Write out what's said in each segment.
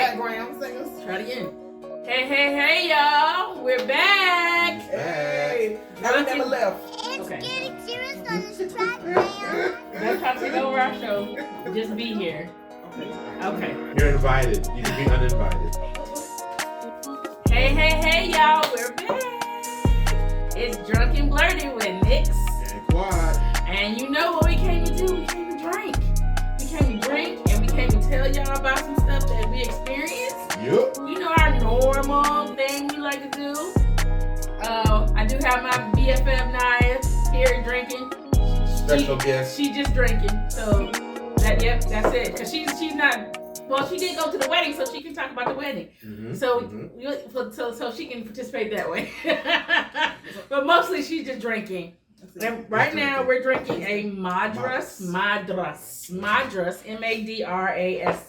background singers. Try it again. Hey, y'all. We're back. Hey. Now we never left. Okay. Getting serious on this track, man. Don't try to take over our show. Just be here. Okay. You're invited. You can be uninvited. Hey, y'all. We're back. It's Drunk and Blerdy with Nix. And Quad. And you know what we came to do? We came to drink. We came to drink and we came to tell y'all about some stuff that we experienced. Yup. You know our normal thing we like to do. I do have my BFF Naya here drinking. Special guest. She just drinking. So that's it. Cause she's not. Well, she did go to the wedding, so she can talk about the wedding. Mm-hmm. So she can participate that way. But mostly she's just drinking. And right now we're drinking a Madras, Madras, M-A-D-R-A-S.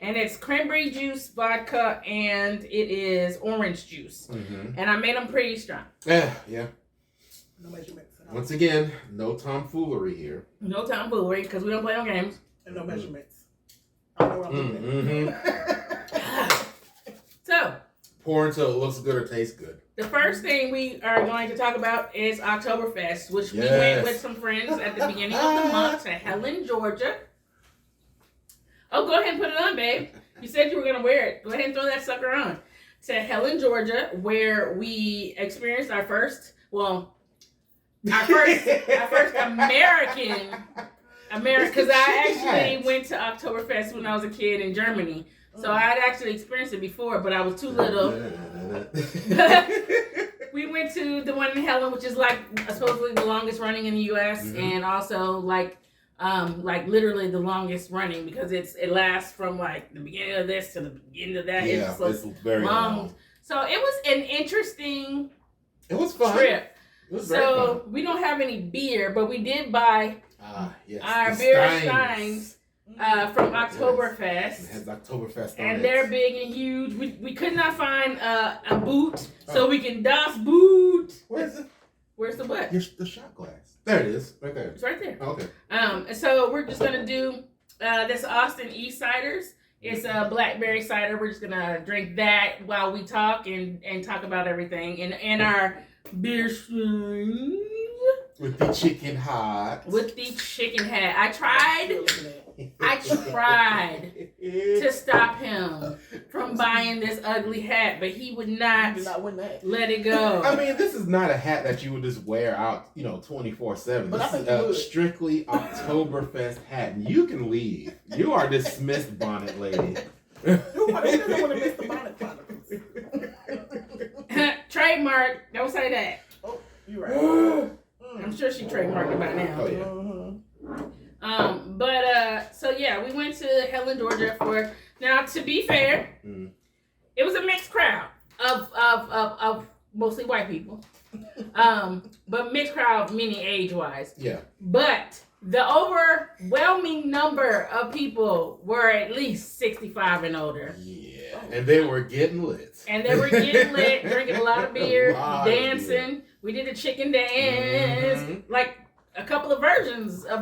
And it's cranberry juice, vodka, and it is orange juice. Mm-hmm. And I made them pretty strong. Yeah. No measurements. Once again, no tomfoolery here. No tomfoolery, because we don't play no games. And no measurements. I know what I'm looking at. So, pour until it looks good or tastes good. the first thing we are going to talk about is Octoberfest, which we went with some friends at the beginning of the month to Helen, Georgia. Oh, go ahead and put it on, babe. You said you were going to wear it. Go ahead and throw that sucker on. To Helen, Georgia, where we experienced our first American, because I actually went to Oktoberfest when I was a kid in Germany. So I had actually experienced it before, but I was too little. We went to the one in Helen, which is like supposedly the longest running in the U.S. and also like literally the longest running because it lasts from like the beginning of this to the beginning of that. Yeah, it's very long. So it was an interesting fun. trip. It was very fun. We don't have any beer, but we did buy our the beer steins from Octoberfest. It has Octoberfest on and it. they're big and huge. We could not find a boot, so we can Das Boot. Where's it? Where's the what? The shot glass. There it is, right there. It's right there. Okay. So we're just gonna do this Austin East Ciders. It's a blackberry cider. We're just gonna drink that while we talk and talk about everything and our beer steins. With the chicken hat. I tried to stop him from buying this ugly hat, but he would not let it go. I mean, this is not a hat that you would just wear out, 24/7. But this is a strictly Oktoberfest hat. And you can leave. You are dismissed, bonnet lady. Who doesn't want to miss the bonnet? Trademark. Don't say that. Oh, you're right. I'm sure she trademarked it by now. Oh, yeah. So we went to Helen, Georgia for. Now, to be fair, it was a mixed crowd of mostly white people, but mixed crowd meaning age-wise. Yeah. But the overwhelming number of people were at least 65 and older. Yeah, and they were getting lit. Drinking a lot of beer, dancing. We did a chicken dance, like a couple of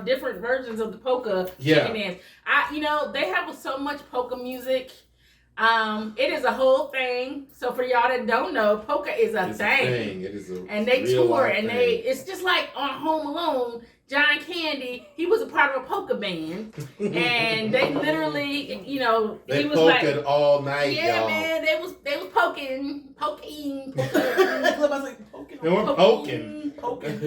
different versions of the polka chicken dance. They have so much polka music. It is a whole thing. So for y'all that don't know, polka is a thing. It is a and they tour and thing. It's just like on Home Alone. John Candy, he was a part of a polka band, and they literally, they he was polked like all night, yeah, y'all. man, they was poking. They were poking.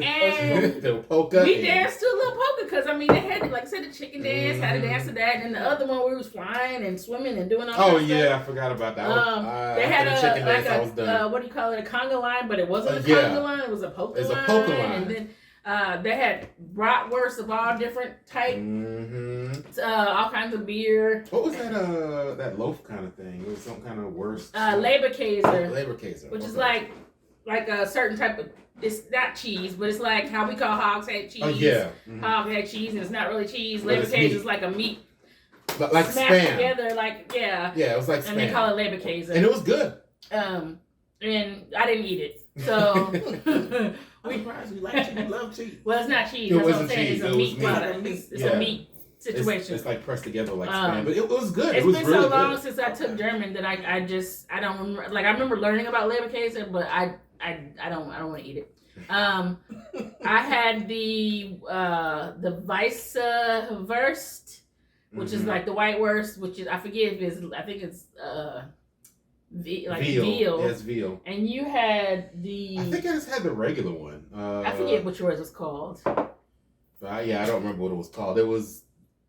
And they were polka. we danced to a little polka because they had, like I said, the chicken dance, had a dance to that, and the other one we was flying and swimming and doing all that stuff. I forgot about that. They had the chicken dance, I was done. what do you call it, a conga line, but it wasn't a conga line, it was a polka line. It's a polka line. And then they had bratwurst of all different type, all kinds of beer. What was that loaf kind of thing? It was some kind of wurst. Leberkäse, which is like a certain type of. It's not cheese, but it's like how we call hogs head cheese. Oh yeah, hog head cheese, and it's not really cheese. Leberkäse is like a meat, like smashed Spam together, like Yeah, it was like Spam. And they call it Leberkäse, and it was good. And I didn't eat it, so. I'm surprised you like cheese. You love cheese. Well, it's not cheese. It That's what I'm wasn't saying. cheese. It's a It meat was product. meat. It's a meat. situation. It's like pressed together like Spanish, but it was good. It's It was been really so long good. since I took German that I don't remember. Like I remember learning about Leberkäse, but I don't want to eat it. I had the Weisswurst, which is like the white wurst, which is I forget if it's I think it's veal. Yes, veal. And you had the I think I just had the regular one. I forget what yours was called. Yeah, I don't remember what it was called. There was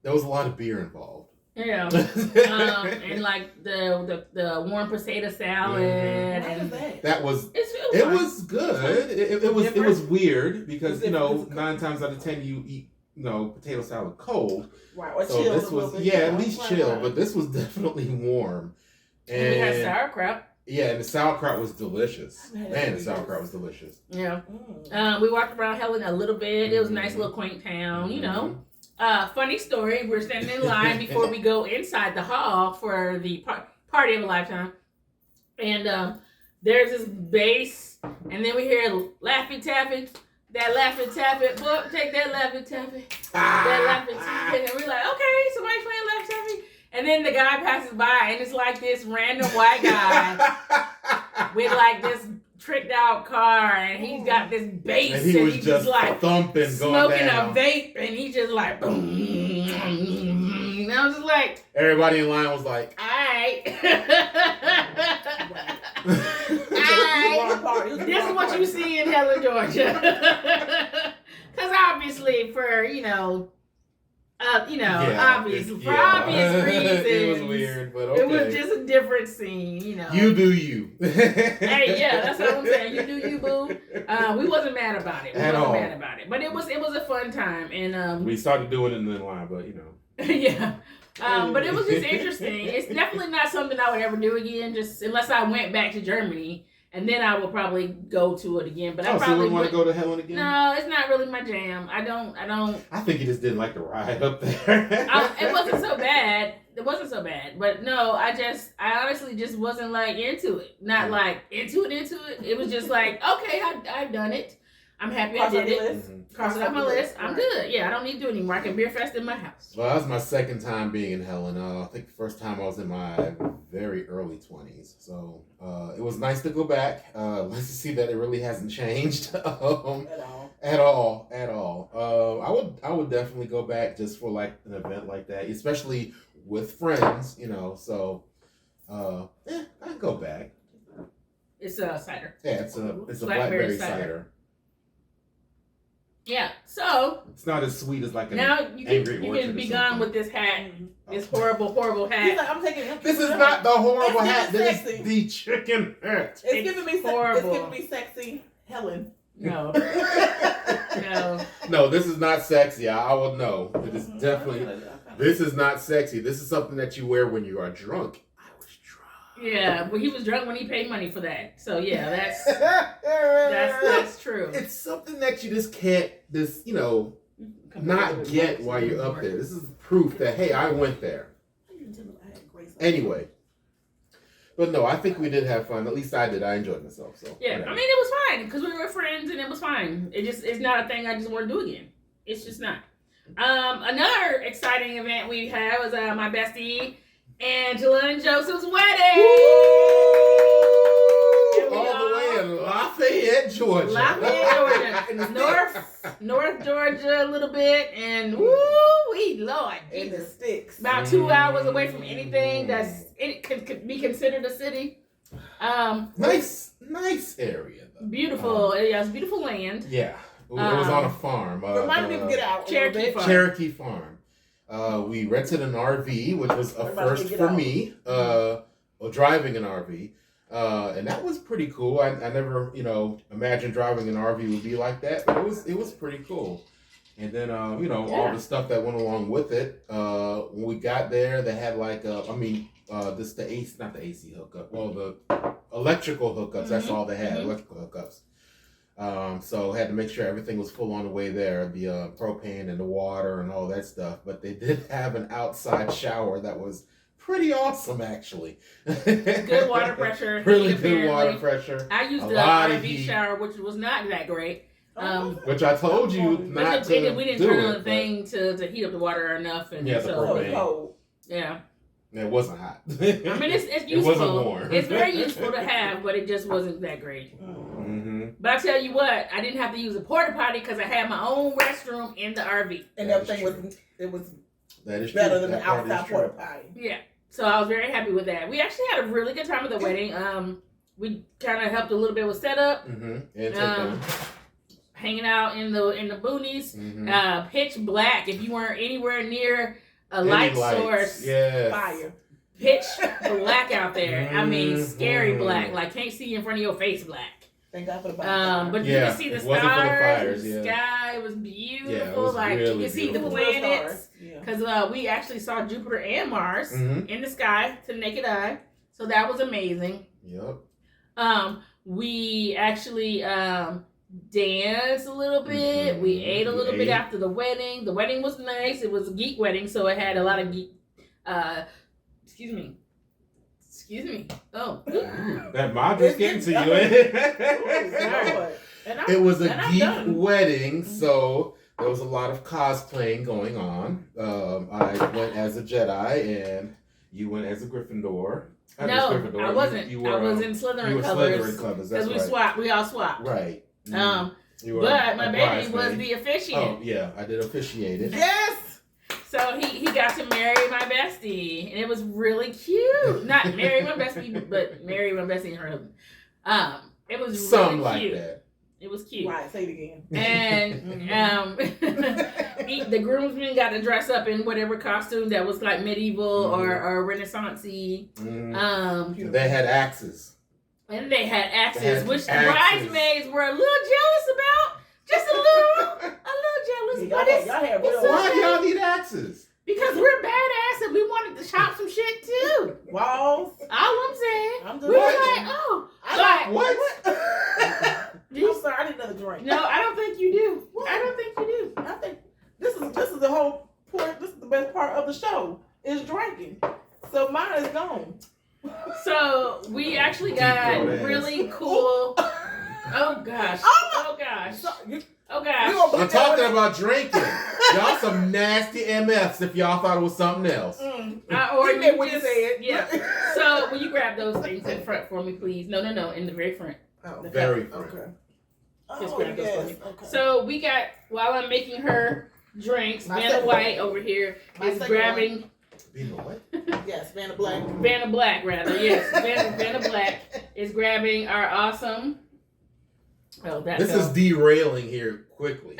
a lot of beer involved. Yeah. And like the warm potato salad and that was it was good. It was weird because 9 times out of 10 you eat potato salad cold. Right. Or so chilled this was at least chill, but this was definitely warm. And we had sauerkraut. Yeah, and the sauerkraut was delicious. Man, the sauerkraut was delicious. Yeah. We walked around Helen a little bit. It was a nice little quaint town, Funny story. We're standing in line before we go inside the hall for the party of a lifetime. And there's this bass, and then we hear Laffy Taffy. That Laffy Taffy. Boy, take that Laffy Taffy. That Laffy Taffy. And we're like, okay, somebody's playing Laffy Taffy. And then the guy passes by, and it's like this random white guy with like this tricked out car, and he's got this bass, and he's just like thumping, smoking going down. a vape, and he just like boom. And I was just like, everybody in line was like, all right. This is what you see in Helen, Georgia. Because obviously, for obvious reasons. It was weird, but okay. It was just a different scene, You do you. Hey, yeah, that's what I'm saying. You do you, boo. We wasn't mad about it. But it was a fun time, and we started doing it in the line, but yeah. But it was just interesting. It's definitely not something I would ever do again, just unless I went back to Germany. And then I will probably go to it again. But I probably so you want to go to Helen again? No, it's not really my jam. I don't. I think you just didn't like the ride up there. It wasn't so bad. But no, I honestly just wasn't like into it. Not like into it. It was just like, okay, I've done it. I'm happy I did it. Cross it off my list. I'm good. Yeah, I don't need to do it anymore. I can beer fest in my house. Well, that was my second time being in Helen. I think the first time I was in my very early 20s. So it was nice to go back. Nice to see that it really hasn't changed at all. I would definitely go back just for like an event like that, especially with friends. So I can go back. It's a cider. Yeah, it's a blackberry cider. Yeah, so it's not as sweet as like now you can be gone with this hat, this horrible hat. He's like, I'm taking. This is not the horrible hat. This is the chicken hat. It's giving me horrible. It's giving me sexy Helen. No, no, this is not sexy. I will know. It is definitely. This is not sexy. This is something that you wear when you are drunk. Yeah, but he was drunk when he paid money for that. So yeah, that's true. It's something that you just can't not get while you're up there. This is proof that hey, I went there. Anyway. But no, I think we did have fun. At least I did. I enjoyed myself. So yeah, whatever. I mean it was fine because we were friends and it was fine. It's not a thing I just want to do again. It's just not. Another exciting event we had was my bestie Angela and Joseph's wedding. All the way in Lafayette, Georgia. North Georgia a little bit, and Lord, in the sticks. About 2 hours away from anything it could be considered a city. Nice area though. Beautiful. It's beautiful land. Yeah, it was on a farm. Remind me to get out. Cherokee Farm. We rented an RV, which was a first for me. Driving an RV, and that was pretty cool. I never, imagined driving an RV would be like that, but it was pretty cool. And then, all the stuff that went along with it. When we got there, they had like, not the AC hookup. Well, the electrical hookups. That's all they had, electrical hookups. So had to make sure everything was full on the way there, the propane and the water and all that stuff. But they did have an outside shower that was pretty awesome, actually. Good water pressure. Really good water pressure. I used the RV shower, which was not that great. Which I told you not to we didn't do turn it, on the thing to heat up the water enough, and Yeah, the so propane. cold. yeah. It wasn't hot. I mean, it's It useful. wasn't warm. It's very useful to have, but it just wasn't that great. Mm-hmm. But I tell you what, I didn't have to use a porta potty because I had my own restroom in the RV. And That is everything was That is better true. than That the part is outside true. porta potty. Yeah, so I was very happy with that. We actually had a really good time at the wedding. We kind of helped a little bit with setup. Mm-hmm. And take them. Hanging out in the boonies, Mm-hmm. pitch black. If you weren't anywhere near a Any light lights. source, Yes. Fire. pitch black out there. I mean, scary Mhm. black. Like can't see in front of your face black. Thank God for the bonfire. But you Yeah, can see the it wasn't for the stars. fires, The yeah. sky was beautiful. Yeah, it was like really you can see the beautiful. planets. Yeah. Because we actually saw Jupiter and Mars in the sky to the naked eye. So that was amazing. Yep. We actually danced a little bit. We ate a little bit after the wedding. The wedding was nice. It was a geek wedding, so it had a lot of geek. Excuse me. Oh, That Madra's getting to you. It was a geek wedding, so there was a lot of cosplaying going on. I went as a Jedi, and you went as a Gryffindor. No, I wasn't. You were, I was in Slytherin you were colors. Slytherin colors. That's Because right. we all swapped. Right. You were But a my baby was bridesmaid. the officiant. Oh yeah, I did officiate it. Yes. So he got to marry my bestie, and it was really cute. Not marry my bestie, but marry my bestie and her husband. It was Something really like cute. that. It was cute. Right, say it again. And the groomsmen got to dress up in whatever costume that was like medieval or Renaissance-y. They had axes. And they had axes, They had which the axes. bridesmaids were a little jealous about. Just a little jealous. But it's Why do y'all need axes? because we're badass and we wanted to chop some shit too. Walls. All I'm saying. I'm We were just like, oh. But, What? I'm sorry, I need another drink. no, I don't think you do. I don't think you do. I think this is the whole point. This is the best part of the show is drinking. So mine is gone. So we actually got really cool. Oh gosh. Oh gosh. So, Oh gosh. I'm talking about drinking. Y'all some nasty MFs if y'all thought it was something else. Or You you what you just said. yeah. So will you grab those things in front for me, please? No, in the very front. Oh, The Very front. front. okay. Just Oh, grab those for me. yes. Okay. So we got while I'm making her drinks, My Vanna second White over here My is second grabbing You know what? Yes, Vanna Black. Vanna Black rather. Yes, Vanna Black is grabbing our awesome. Oh, that This is derailing here quickly.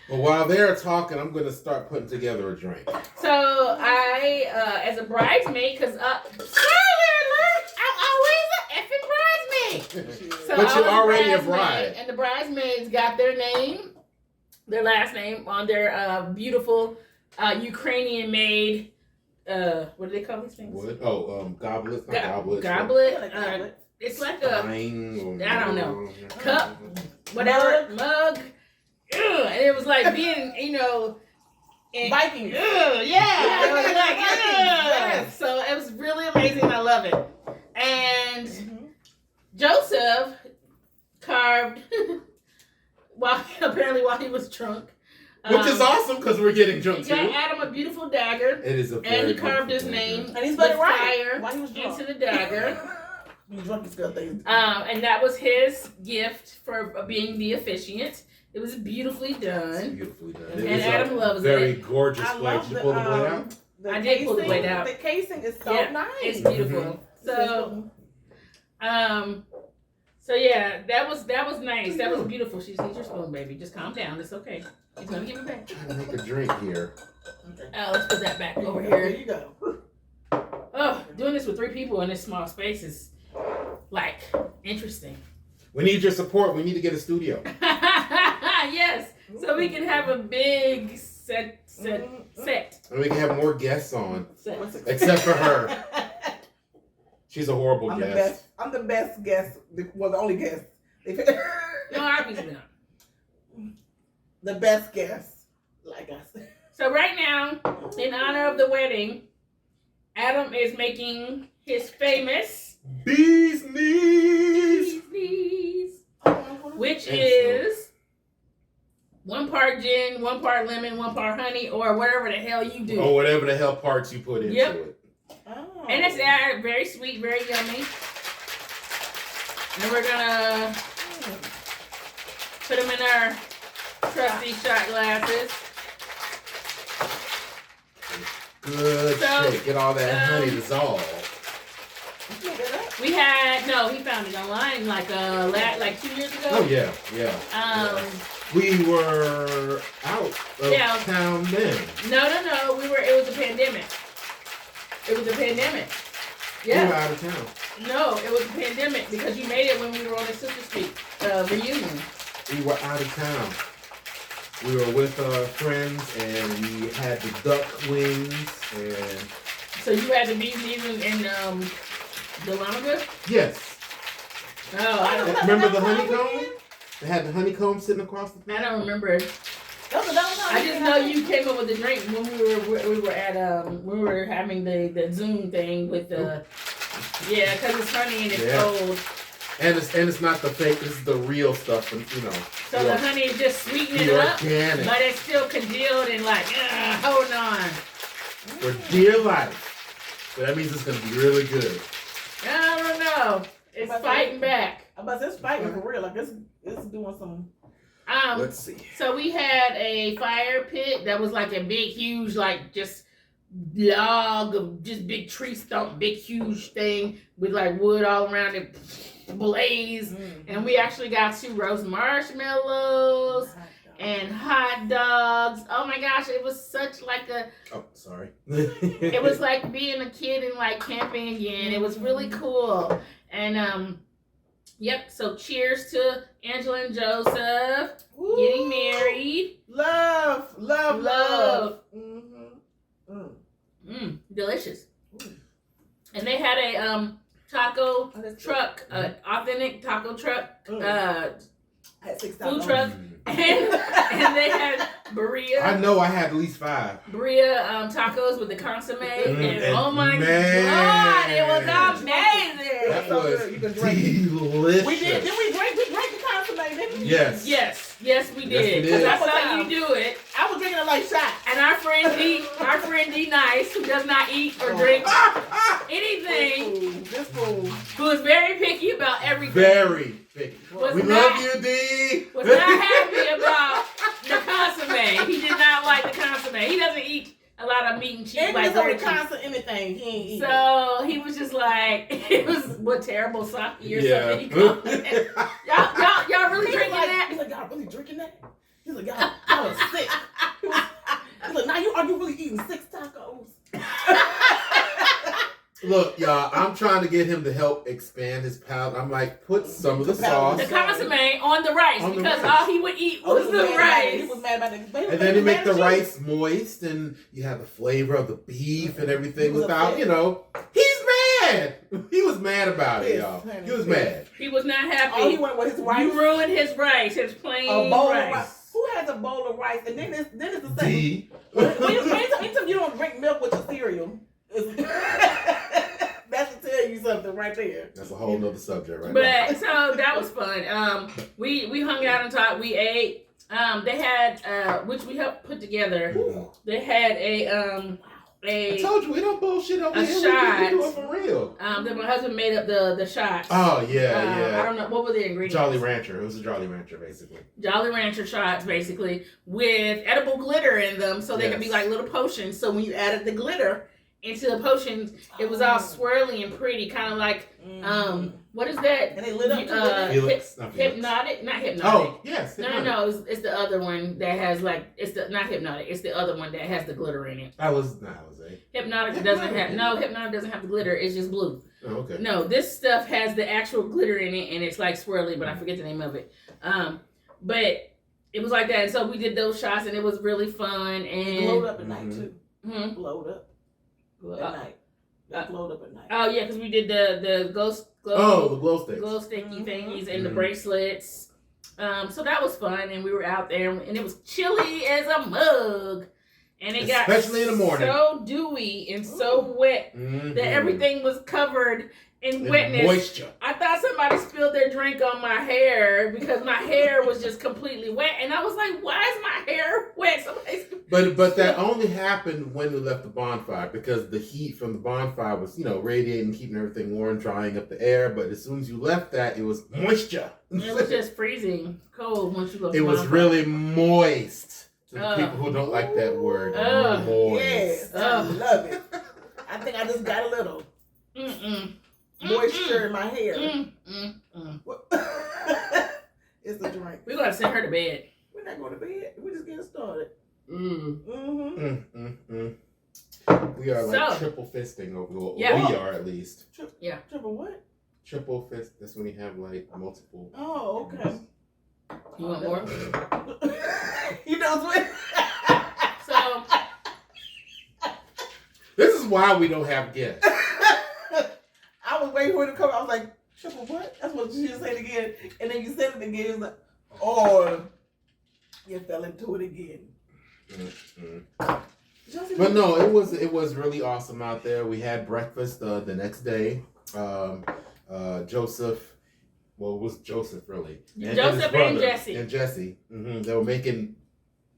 But while they're talking, I'm going to start putting together a drink. So I, as a bridesmaid, because spoiler alert, I'm always an effing bridesmaid. So But I you're was already a bridesmaid, bride. and the bridesmaids got their name, their last name on their beautiful Ukrainian-made. What do they call these things? What? Oh, goblet. Not goblet. Goblet. It's like a I don't know. Cup, whatever mug. Ugh, and it was like being, Viking. yeah. It was like, Yes. So it was really amazing. I love it. And Joseph carved while he was drunk. Which is awesome because we're getting drunk He too. got Adam a beautiful dagger. It is a very And he carved his beautiful name And he's with put it right. fire While he was drunk. into the dagger. When you're drunk, it's good things. And that was his gift for being the officiant. It was beautifully It's done. beautifully done. And It is Adam a loves very it. gorgeous I plate. love You the, pull the plate out? I did pull the plate out. The casing is so Yeah, nice. It's beautiful. So yeah, that was nice. That was beautiful. She needs your spoon, baby. Just calm down. It's okay. He's gonna give it back. Trying to make a drink here. Okay. Let's put that back over There here. you go. Oh, doing this with 3 people in this small space is like interesting. We need your support. We need to get a studio. Yes, so we can have a big set. And we can have more guests on. What's it- Except for her. She's a horrible I'm the guest. best. I'm the best guest. Well, the only guest. No, obviously not. The best guest. Like I said. So right now, in honor of the wedding, Adam is making his famous Bee's knees. Which is 1 part gin, 1 part lemon, 1 part honey, or whatever the hell you do. Or whatever the hell parts you put into it. Oh. And it's very sweet, very yummy. And we're gonna put them in our trusty shot glasses. Good shit. Get all that honey dissolved. We found it online like 2 years ago. Oh yeah. We were out of town then. No. It was a pandemic. Yeah. We were out of town. No, it was a pandemic because you made it when we were on the Sister Street reunion. We were out of town. We were with our friends and we had the duck wings and. So you had the beef and Delamaga? Yes. Oh, I don't remember the honeycomb? They had the honeycomb sitting across the thing. I don't remember. I just know you came up with the drink when we were having the Zoom thing with the because it's honey and it's cold. And it's not the fake, it's the real stuff, and So the honey is just sweetening it up, organic. but it's still congealed and hold on. For dear life. So that means it's gonna be really good. I don't know. It's fighting back. It's fighting for real. Like it's doing some. Let's see. So we had a fire pit that was like a big, huge, like just log of just big tree stump, big, huge thing with like wood all around it, blaze. And we actually got to roast marshmallows and hot dogs. Oh my gosh, it was such like a. Oh, sorry. It was like being a kid and like camping again. It was really cool. And yep. So cheers to Angela and Joseph getting married. Love. Delicious. And they had a taco truck, authentic taco truck, food truck, and they had Berea. I know I had at least 5. Berea tacos with the consomme, and oh my god, it was amazing. That was delicious. We did. Did we drink the consomme? Didn't we? Yes, we did. Because I saw you do it. I was drinking it like shots. And our friend D Nice, who does not eat or drink anything, who is very picky about everything. Very picky. We love you, D. Was not happy about the consomme. He did not like the consomme. He doesn't eat a lot of meat and cheese. And like like constant anything. He ain't eat. So he was just like, it was terrible sake or something. He called it. Y'all really drinking that? He's like, y'all really drinking that? He's like, y'all are sick. He's like, now are you really eating 6 tacos? Look, y'all, I'm trying to get him to help expand his palate. I'm like, put some of the sauce. The consomme on the rice because all he would eat was the rice. He was mad about that. And then you make the rice moist and you have the flavor of the beef and everything without, he's mad. He was mad about it, y'all. He was mad. He was not happy. Oh, he went with his rice. You ruined his rice, his plain rice. Who has a bowl of rice? And then it's the same. D. Anytime you don't drink milk with your cereal, that should tell you something right there. That's a whole nother subject right now. But so that was fun. We hung out and talked. We ate. They had which we helped put together. They had I told you we don't bullshit over here. Shot. We do it for real. That my husband made up the shots. Oh yeah. I don't know what were the ingredients. Jolly Rancher. It was a Jolly Rancher basically. Jolly Rancher shots basically with edible glitter in them, so they could be like little potions. So when you added the glitter into the potions, it was all swirly and pretty, kind of like what is that? And they lit up hypnotic, not hypnotic. Oh yes. Hypnotic. No, it's the other one that has like not hypnotic. It's the other one that has the glitter in it. Hypnotic doesn't have the glitter. It's just blue. Oh, okay. No, this stuff has the actual glitter in it, and it's like swirly, but I forget the name of it. But it was like that, and so we did those shots, and it was really fun. And it glowed up at night too. Glowed up at night. Glowed up at night. Oh yeah, because we did the glow sticky thingies and the bracelets. So that was fun, and we were out there, and it was chilly as a mug. And it got especially in the morning so dewy and so wet that everything was covered and wetness. Moisture. I thought somebody spilled their drink on my hair because my hair was just completely wet, and I was like, "Why is my hair wet?" But that only happened when we left the bonfire because the heat from the bonfire was, radiating, keeping everything warm, drying up the air. But as soon as you left that, it was moisture. It was just freezing cold once you left. It the was bonfire. really moist. To the people who don't like that word, moist. Yes, I love it. I think I just got a little moisture in my hair. It's a drink. We're gonna send her to bed. We're not going to bed. We're just getting started. We are like triple fisting over what we are at least. Triple what? Triple fist. That's when you have like multiple. Oh, okay. You want more? You know what? So this is why we don't have guests. I was waiting for it to come. I was like, triple what? That's what you said again. And then you said it again. It was like, oh, you fell into it again. But no, it was really awesome out there. We had breakfast the next day. Joseph. Well, it was Joseph really. Joseph and Jesse. And Jesse. They were making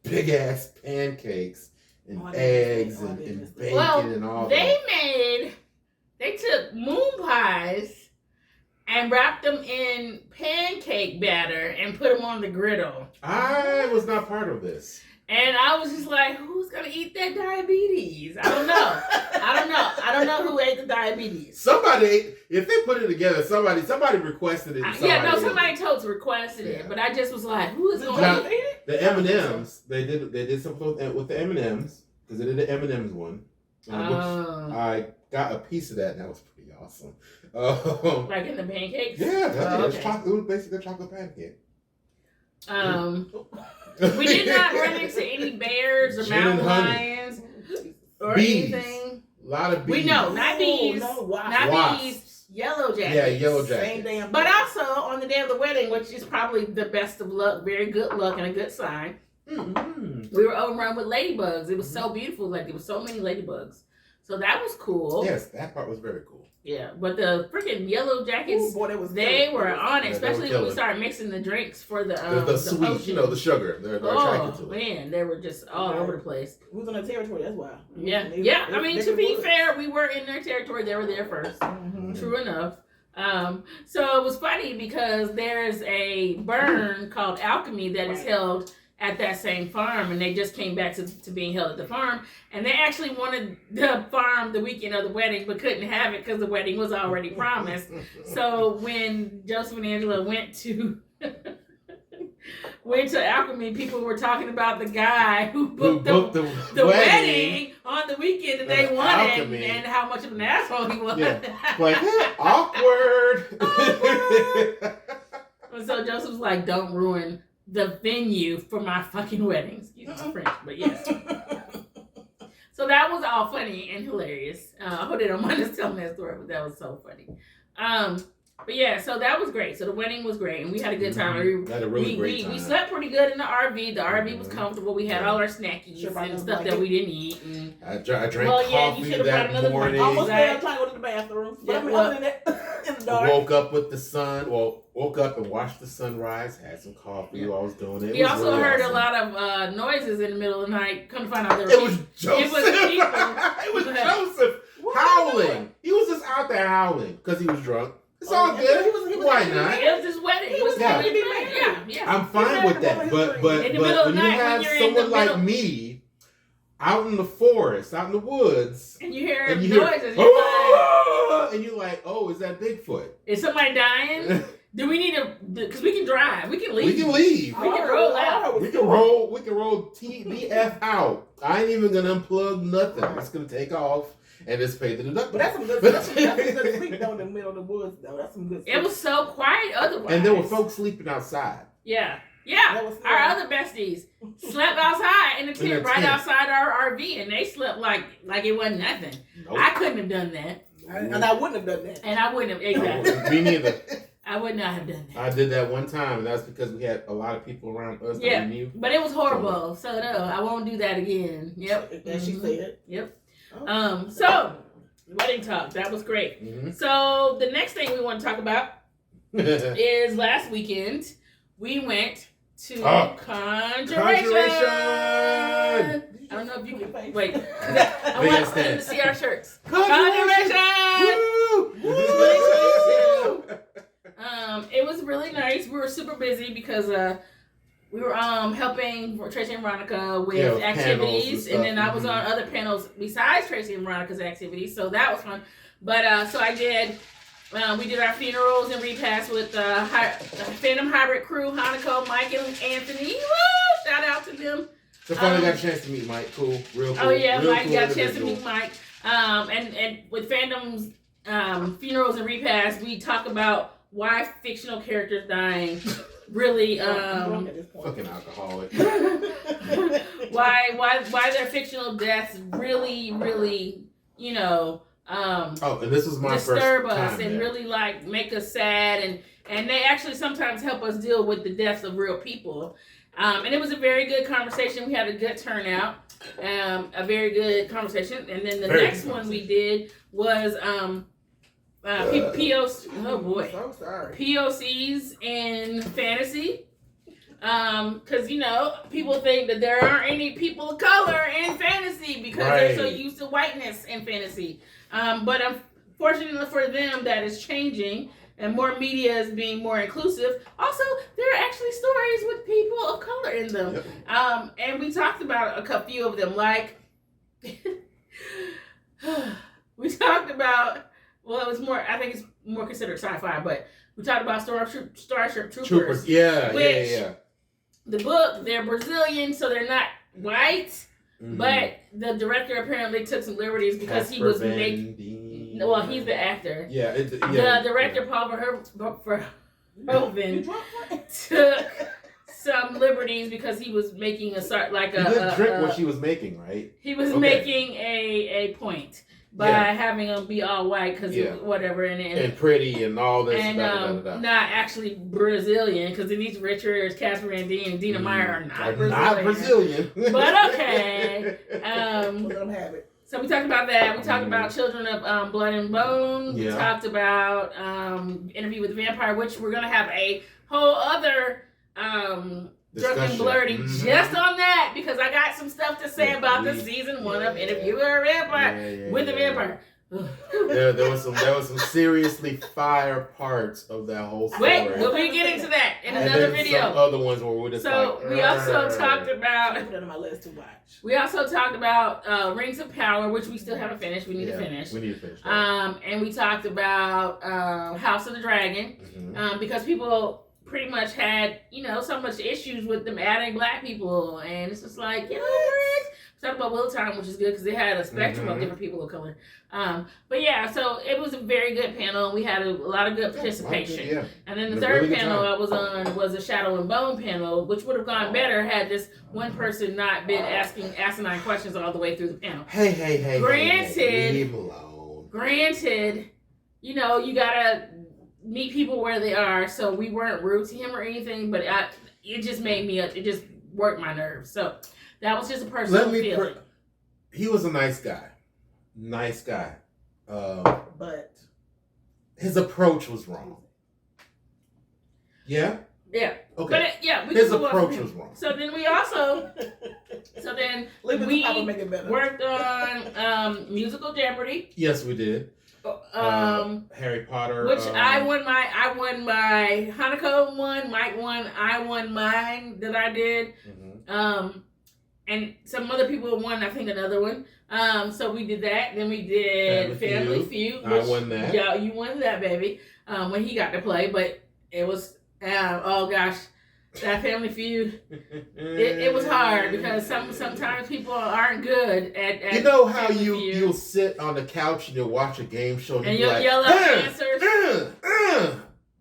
big ass pancakes and eggs and bacon and all that. They took moon pies and wrapped them in pancake batter and put them on the griddle. I was not part of this. And I was just like, who's going to eat that diabetes? I don't know. I don't know who ate the diabetes. Somebody, if they put it together, somebody requested it. Somebody told requested it. But I just was like, who is going to eat it? The M&Ms, they did something with the M&Ms, because they did the M&Ms one. Which I got a piece of that, and that was pretty awesome. Like in the pancakes? Yeah, it was basically a chocolate pancake. We did not run into any bears or mountain lions or anything. A lot of bees. We know, not bees. Not bees. Yellow jackets. Yeah, yellow jackets. Same damn. But also on the day of the wedding, which is probably the best of luck, very good luck and a good sign. We were overrun with ladybugs. It was so beautiful. Like there were so many ladybugs. So that was cool. Yes, that part was very cool. Yeah, but the freaking yellow jackets, they were on it, especially when we started mixing the drinks for the sweet, potion. the sugar. They're attracted to it. Man, they were just all over the place. We was on their territory, that's why. Yeah. I mean, to be fair, we were in their territory. They were there first. True enough. So it was funny because there's a burn called alchemy that is held at that same farm, and they just came back to being held at the farm, and they actually wanted the farm the weekend of the wedding but couldn't have it because the wedding was already promised. So when Joseph and Angela went to alchemy, people were talking about the guy who booked the wedding on the weekend that they wanted and how much of an asshole he was. Like, awkward. And so Joseph was like, don't ruin the venue for my fucking wedding. Excuse my French, but yes. So that was all funny and hilarious. I hope they don't mind us telling that story, but that was so funny. But yeah, so that was great. So the wedding was great, and we had a good time. We had a really great time. We slept pretty good in the RV. The RV was comfortable. We had all our snackies and stuff that we didn't eat. And I drank coffee that morning. Almost there, trying to go to the bathroom. But other than that, in the dark. Woke up with the sun. Well, woke up and watched the sunrise. Had some coffee while I was doing it. We also really heard a lot of noises in the middle of the night. Couldn't find out there were It was Joseph. It was people. It was Joseph howling. He was just out there howling because he was drunk. It's all good. Why not? It was his wedding. I'm fine with that. But when you have someone like me out in the forest, out in the woods, and you hear noises, and you're like, oh, is that Bigfoot? Is somebody dying? Do we need to? Because we can drive. We can leave. We can leave. We can roll out. We can roll TDF out. I ain't even gonna unplug nothing. It's gonna take off. And just pay the deductible. But that's some good sleep though in the middle of the woods though. That's some good sleep. It was so quiet otherwise. And there were folks sleeping outside. Yeah. Our other besties slept outside in the tent right outside our RV, and they slept like it wasn't nothing. Nope. I couldn't have done that. And I wouldn't have done that. And I wouldn't have, exactly. Me neither. I would not have done that. I did that one time, and that's because we had a lot of people around us that we knew. But it was horrible. So no, I won't do that again. Yep. As she said. Yep. So Wedding talk. That was great. Mm-hmm. So the next thing we want to talk about is last weekend we went to Conjuration. I don't know if you can wait. I want them to see our shirts. Conjuration. It was really nice. We were super busy because we were helping Tracy and Veronica with activities, and then I was on other panels besides Tracy and Veronica's activities, so that was fun. But so I did. We did our funerals and repasts with Phantom Hybrid crew, Hanako, Mike, and Anthony. Woo! Shout out to them. So finally got a chance to meet Mike. Cool, real cool. Oh yeah, real Mike cool got a chance to meet Mike. And with Phantom's funerals and repasts, we talk about why fictional characters dying really fucking alcoholic. why their fictional deaths really and this was my disturb first us time, and really like make us sad and they actually sometimes help us deal with the deaths of real people. And it was a very good conversation. We had a good turnout, a very good conversation. And then the next one we did was POC. Oh boy, I'm so sorry. POCs in fantasy. Because people think that there aren't any people of color in fantasy because they're so used to whiteness in fantasy. But unfortunately for them, that is changing. And more media is being more inclusive. Also, there are actually stories with people of color in them. Yep. And we talked about a few of them. Like, we talked about, well, it was more, I think it's more considered sci-fi, but we talked about Starship Troopers. Yeah. The book, they're Brazilian, so they're not white. Mm-hmm. But the director apparently took some liberties because he was making... Well, he's the actor. The director, Paul Verhoeven, took some liberties because he was making He didn't drink what she was making, right? He was making a point by having them be all white because whatever and pretty and all this and not actually Brazilian because Denise Richards, Casper Van Dien, and Dina Meyer are not Brazilian. But okay. Let them have it. So we talked about that. We talked about Children of Blood and Bone. We talked about Interview with the Vampire, which we're gonna have a whole other Drunken Blerdy just on that because I got some stuff to say about the season 1 of Interview with a Vampire with the Vampire. there was some seriously fire parts of that whole story. Wait, we'll be getting to that in another video. Some other ones where we're just we also talked about. Put it on my list to watch. We also talked about Rings of Power, which we still haven't finished. We need to finish. And we talked about House of the Dragon because people pretty much had so much issues with them adding black people, and it's just like what? We talked about Will Time, which is good because they had a spectrum of different people of color. But yeah, so it was a very good panel. We had a lot of good participation. And then the third panel I was on was a Shadow and Bone panel, which would have gone better had this one person not been asking asinine questions all the way through the panel. Hey. Granted, leave alone. Granted, you gotta meet people where they are. So we weren't rude to him or anything, but it just made me, it just worked my nerves. So that was just a personal feeling. He was a nice guy. But his approach was wrong. Yeah? Yeah. Okay. But his approach was wrong. So then we also, we worked on musical Jeopardy. Yes, we did. Harry Potter. Which I won my Hanako won, Mike won, I won mine that I did. And some other people won, I think, another one. So we did that. Then we did Family Feud. I won that. Yeah, you won that, baby. When he got to play, but it was oh gosh, that Family Feud. It was hard because sometimes people aren't good at how you'll sit on the couch and you'll watch a game show and you'll like, yell out answers.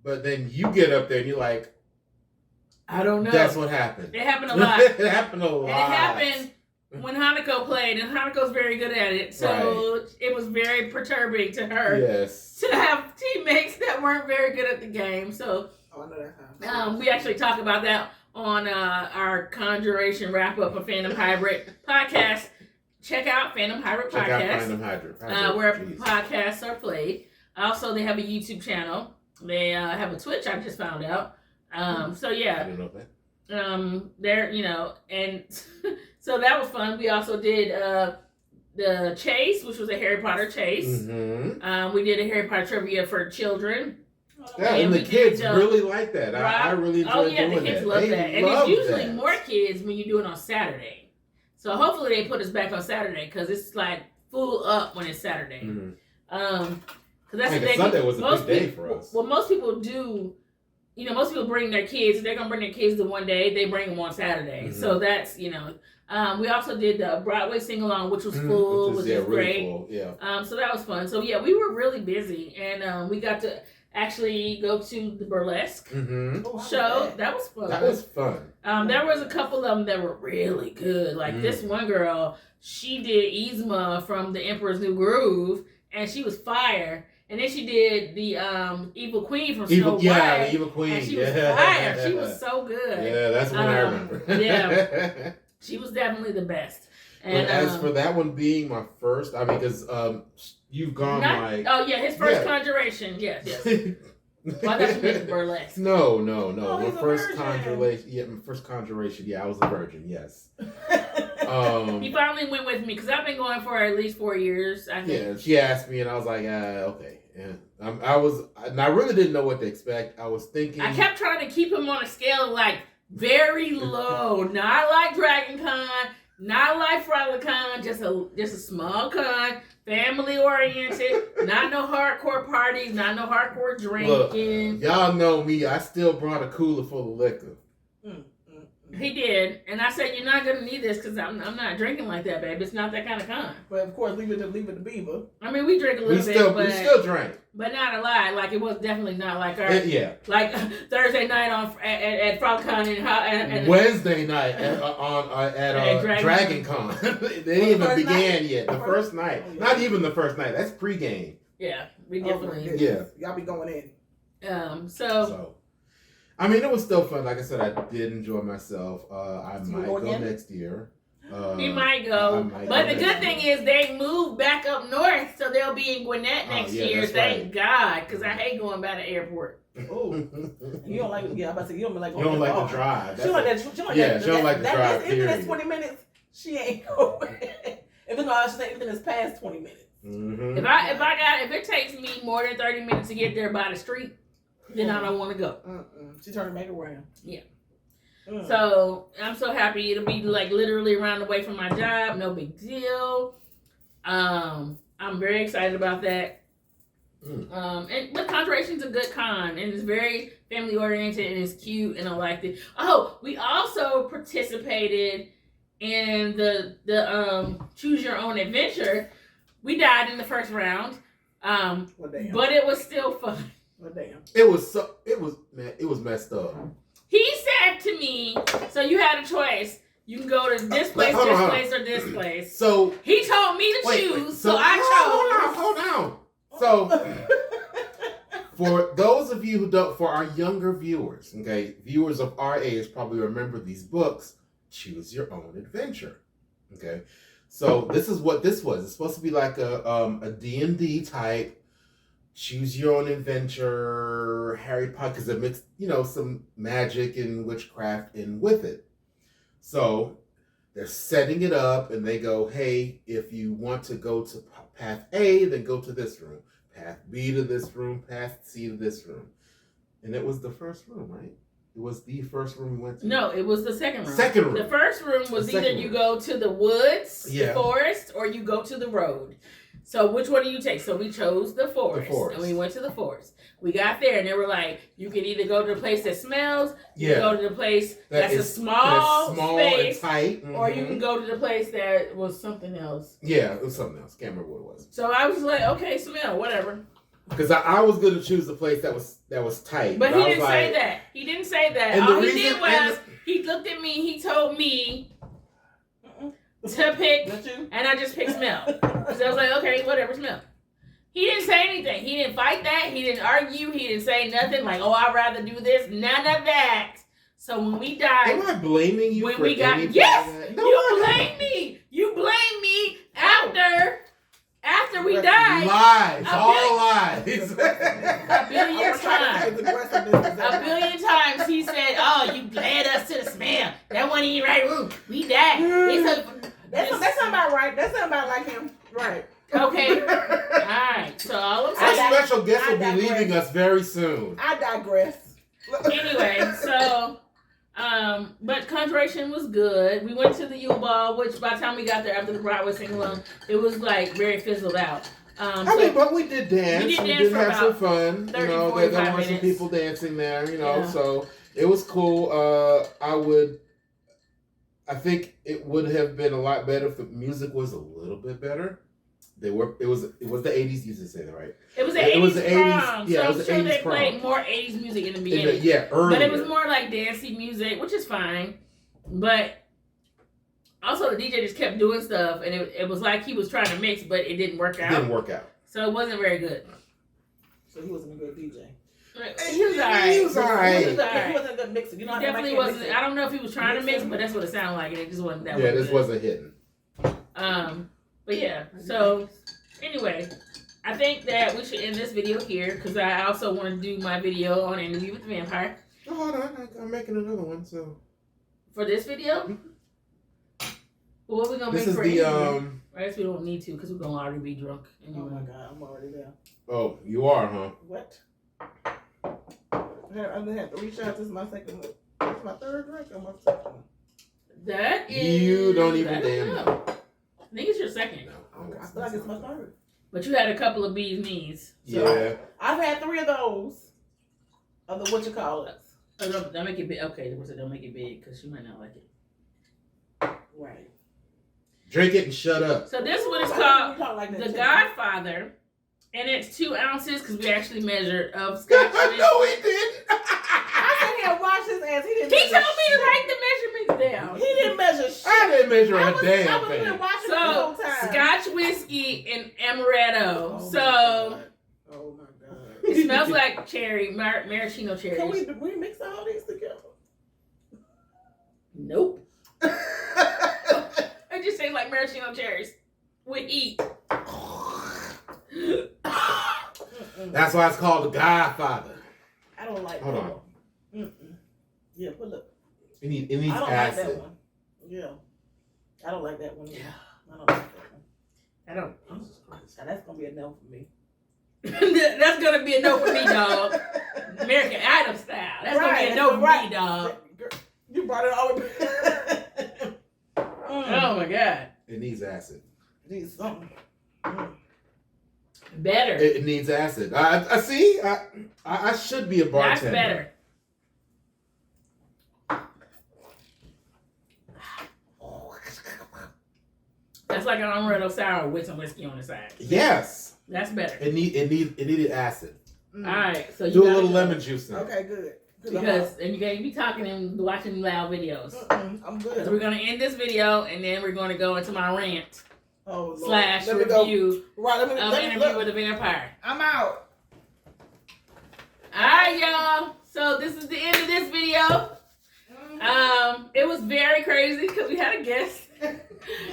But then you get up there and you're like, I don't know. That's what happened. It happened a lot. It happened a lot. And it happened when Hanako played, and Hanako's very good at it. So it was very perturbing to her to have teammates that weren't very good at the game. So we actually talk about that on our Conjuration wrap-up of Phantom Hybrid podcast. check out Phantom Hybrid Check out Podcast. Phantom Hybrid. Where Jeez. podcasts are played. Also, they have a YouTube channel. They have a Twitch. I just found out. So I yeah, didn't know that. there, and so that was fun. We also did the chase, which was a Harry Potter chase. Mm-hmm. We did a Harry Potter trivia for children. Yeah, and the kids really like that. Right? I really enjoy doing that. The kids love They that. And love it's usually that. more kids when you do it on Saturday. So hopefully they put us back on Saturday because it's like full up when it's Saturday. Mm-hmm. Because that's the day. Sunday was a big day for us. Well, most people do. Most people bring their kids. If they're gonna bring their kids to one day, they bring them on Saturday. Mm-hmm. So that's we also did the Broadway sing along, which was full, which was really great. Full. Yeah. So that was fun. So yeah, we were really busy, and we got to actually go to the burlesque show. That was fun. That was fun. There was a couple of them that were really good. Like this one girl, she did Yzma from The Emperor's New Groove, and she was fire. And then she did the Evil Queen from Snow White. Yeah, the Evil Queen. And she was fire. She was so good. Yeah, that's what I remember. Yeah. She was definitely the best. And but as for that one being my first, I mean, because you've gone Oh, yeah, his first Conjuration. Yes. Well, I thought you meant burlesque. No. Oh, my first Conjuration. Yeah, I was a virgin. Yes. He finally went with me because I've been going for at least 4 years. I think. Yeah, she asked me, and I was like, okay. Yeah. I really didn't know what to expect. I was thinking. I kept trying to keep him on a scale of like very low, not like Dragon Con, not like Frolicon, just a small con, family oriented, not no hardcore parties, not no hardcore drinking. Look, y'all know me. I still brought a cooler full of liquor. He did, and I said, "You're not gonna need this because I'm not drinking like that, babe. It's not that kind of con." But of course, leave it to Beaver. I mean, we drink a little bit, we still drank, but not a lot. Like it was definitely not like our like Thursday night at Frolicon and Wednesday night at Dragon Con. They didn't even began yet. The first night, not even the first night. That's pregame. Yeah, we definitely. Y'all be going in. So. I mean, it was still fun. Like I said, I did enjoy myself. I might go next year. He might go. But the good thing is they moved back up north, so they'll be in Gwinnett next year. Thank God, because I hate going by the airport. Oh, you don't like? Yeah, I'm about to say you don't like. You don't like the drive. She like that. She don't like the drive. Even it's 20 minutes, she ain't going. Even though I should say even it's past 20 minutes. Mm-hmm. If it takes me more than 30 minutes to get there by the street, then I don't want to go. She turned back around. Yeah. So I'm so happy. It'll be like literally around the way from my job. No big deal. I'm very excited about that. But Conjuration's a good con, and it's very family oriented, and it's cute, and I liked it. Oh, we also participated in the Choose Your Own Adventure. We died in the first round. But it was still fun. Damn. It was messed up. He said to me, so you had a choice. You can go to this place, place, or this place. So he told me to choose, so I chose. Hold on. So for those of you who don't, for our younger viewers, okay, viewers of our age probably remember these books, Choose Your Own Adventure. Okay. So this is what this was. It's supposed to be like a D&D type Choose Your Own Adventure, Harry Potter, because it mixed, some magic and witchcraft in with it. So they're setting it up, and they go, hey, if you want to go to path A, then go to this room. Path B to this room, path C to this room. And it was the first room, right? It was the first room we went to. No, it was the second room. Second room. The first room was either you go to the woods, the forest, or you go to the road. So which one do you take? So we chose the forest. And we went to the forest. We got there and they were like, you can either go to the place that smells, you can go to the place that's a small space, and tight, or you can go to the place that was something else. Yeah, it was something else. Can't remember what it was. So I was like, okay, smell, whatever. Because I was going to choose the place that was tight. But he didn't say that. He didn't say that. All he did was, he looked at me, he told me to pick, and I just picked smell. So I was like, okay, whatever, smell. He didn't say anything. He didn't fight that. He didn't argue. He didn't say nothing like, oh, I'd rather do this. None of that. So when we died, am I blaming you when for we got anything? yes, No, you blame me. You blame me after we died. Lies, A all lies. A billion times. A billion times he said, "Oh, you led us to the smell. That wasn't even right. Ooh, we died." That's not about right. That's not about like him. Right. Okay. All right. So all I'm Our saying. special guest will be leaving us very soon. I digress. Anyway, so but Conjuration was good. We went to the U Ball, which by the time we got there after the Broadway sing along, it was like very fizzled out. But we did dance. We did for have some about fun. 30, there were 45 some minutes. people dancing there. Yeah. So it was cool. I think it would have been a lot better if the music was a little bit better. It was the 80s. You should say that, right? It was the 80s prom. Yeah, so I'm sure they played more 80s music in the beginning. Earlier. But it was more like dancey music, which is fine. But also the DJ just kept doing stuff, and it was like he was trying to mix, but it didn't work out. It didn't work out. So it wasn't very good. So he wasn't a good DJ. He was alright. He wasn't a good mixer. You know, he definitely wasn't. I don't know if he was trying to mix, but that's what it sounded like, and it just wasn't that. Yeah, this wasn't hitting. But yeah. So anyway, I think that we should end this video here because I also want to do my video on Interview with the Vampire. Oh, hold on, I'm making another one. So for this video, well, what are we gonna this make is for the I guess we don't need to because we're gonna already be drunk. Anyway. Oh my god, I'm already there. Oh, you are, huh? What? I had 3 shots. This is my second one. This is my third drink or my second one. That is. You don't even damn know. I think it's your second. No, I feel like it's my third. But you had a couple of bees knees. So yeah. I've had 3 of those. Of the what you call it. Oh, don't make it big. Okay, don't make it big because she might not like it. Right. Drink it and shut up. So this is what it's called, like the Godfather, and it's 2 ounces because we actually measured of scotch. No, we didn't. I said he had washed his ass. He didn't. He told me to write the measurements down. He didn't measure shit. I didn't measure I a was damn really thing. watching the So whole time. Scotch whiskey and amaretto. Oh so oh my god. it smells like cherry, maraschino cherries. Can we mix all these together? Nope. I just say like maraschino cherries with heat. That's why it's called the Godfather. I don't like Hold that on. one. Yeah, put up. It needs I don't acid. like that one. Yeah. I don't like that one. Yeah. I don't like that one. I don't. Now, that's gonna be a no for me. That's gonna be a no for me, dog. American Idol style. That's gonna be a no for me, dog. You brought it all up. Oh my god. It needs acid. It needs something. Better. It needs acid. I see. I should be a bartender. That's better. That's like an amaretto sour with some whiskey on the side. Yes. That's better. It needed acid. All right, so you Do a gotta little go. lemon juice in it. Okay, good. Because and you can't be talking and watching loud videos. I'm So good. we're gonna end this video and then we're gonna go into my rant / Lord. review Right, of Interview with the Vampire. I'm out. Alright, y'all. So this is the end of this video. It was very crazy because we had a guest.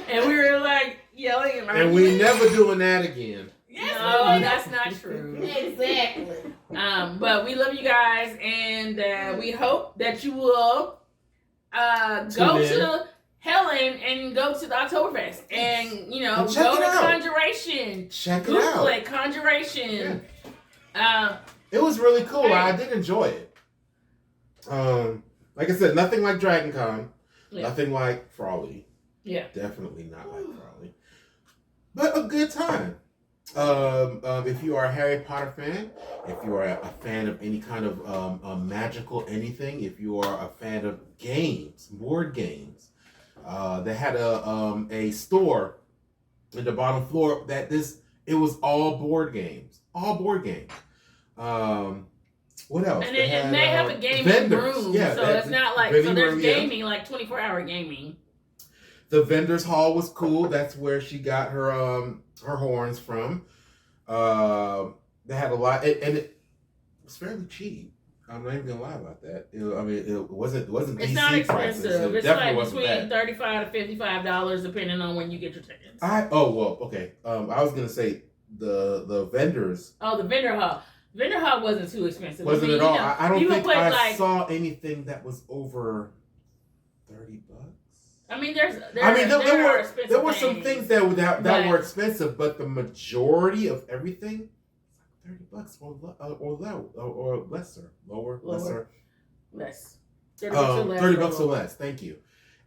And we were like yelling and And we never doing that again. No, that's not true. Exactly. But we love you guys, and we hope that you will go to Helen and go to the Octoberfest, and And check go it to out. Conjuration. Check it Google out. it, Conjuration. It was really cool. Hey. I did enjoy it. Like I said, nothing like Dragon Con. Yeah. Nothing like Frawley. Yeah. Definitely not like Frawley. But a good time. If you are a Harry Potter fan, if you are a fan of any kind of magical anything, if you are a fan of games, board games, they had a store in the bottom floor it was all board games. All board games. What else? And They it had, may have a gaming vendors. room, Yeah, so it's not like vending there's room, yeah. gaming, like 24-hour gaming. The vendors hall was cool. That's where she got her horns from. They had a lot, and it was fairly cheap. I'm not even gonna lie about that. It wasn't It's DC not prices. expensive. It It's definitely like wasn't between bad. $35 to $55 depending on when you get your tickets. Okay. I was gonna say the vendors. Oh, the vendor hall. Vendor hall wasn't too expensive. Wasn't at all. I don't think I like, saw anything that was over $30. I mean, there were some things that were expensive, but the majority of everything was like $30 or lesser, lesser. Less. $30 or less. Thank you.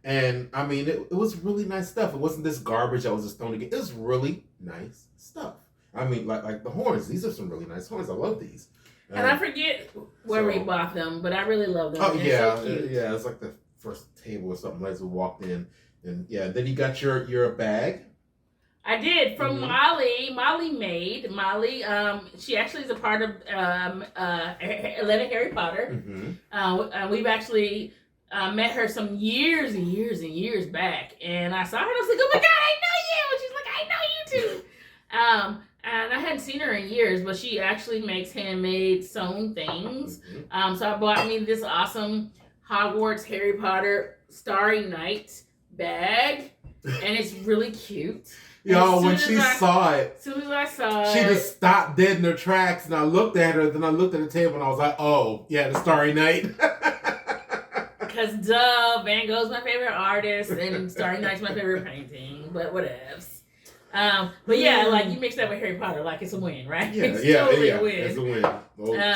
And I mean, it was really nice stuff. It wasn't this garbage that was just thrown together. It was really nice stuff. I mean, like the horns. These are some really nice horns. I love these. And I forget where we bought them, but I really love them. Oh, They're so cute. yeah. It's like the first table or something. Like we walked in, and yeah. Then you got your bag. I did from Molly. Molly, she actually is a part of Atlanta Harry Potter. We've actually met her some years and years back, and I saw her and I was like, "Oh my God, I know you!" And she's like, "I know you too." And I hadn't seen her in years, but she actually makes handmade sewn things. So I bought me this awesome Hogwarts Harry Potter Starry Night bag, and it's really cute. Yo, when she saw it, as soon as I saw she it, just stopped dead in her tracks, and I looked at her. Then I looked at the table, and I was like, "Oh, yeah, the Starry Night." Because Van Gogh's my favorite artist, and Starry Night's my favorite painting. But whatevs. But yeah, like you mix that with Harry Potter, like it's a win, right? Yeah, it's totally a win. It's a win.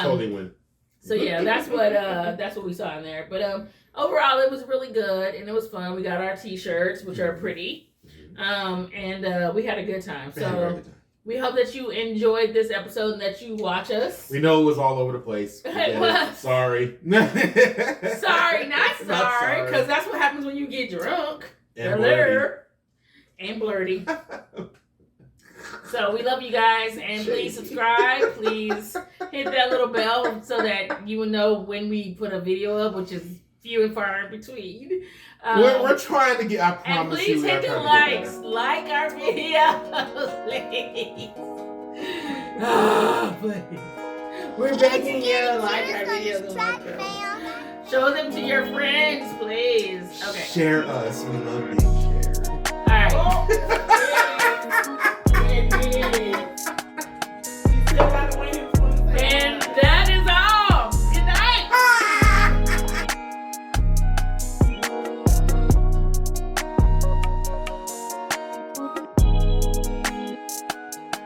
Totally win. So yeah, that's what we saw in there. But overall, it was really good and it was fun. We got our T-shirts, which are pretty, and we had a good time. So we hope that you enjoyed this episode and that you watch us. We know it was all over the place. It was. Sorry. Sorry, not sorry, because that's what happens when you get drunk. And Blerdy. So we love you guys, and please subscribe. Please hit that little bell so that you will know when we put a video up, which is few and far in between. We're trying to get. I promise you. And please hit the likes, like our videos, please. Please. We're begging you to like our videos. Show them to your friends, please. Okay. Share us. We love being shared.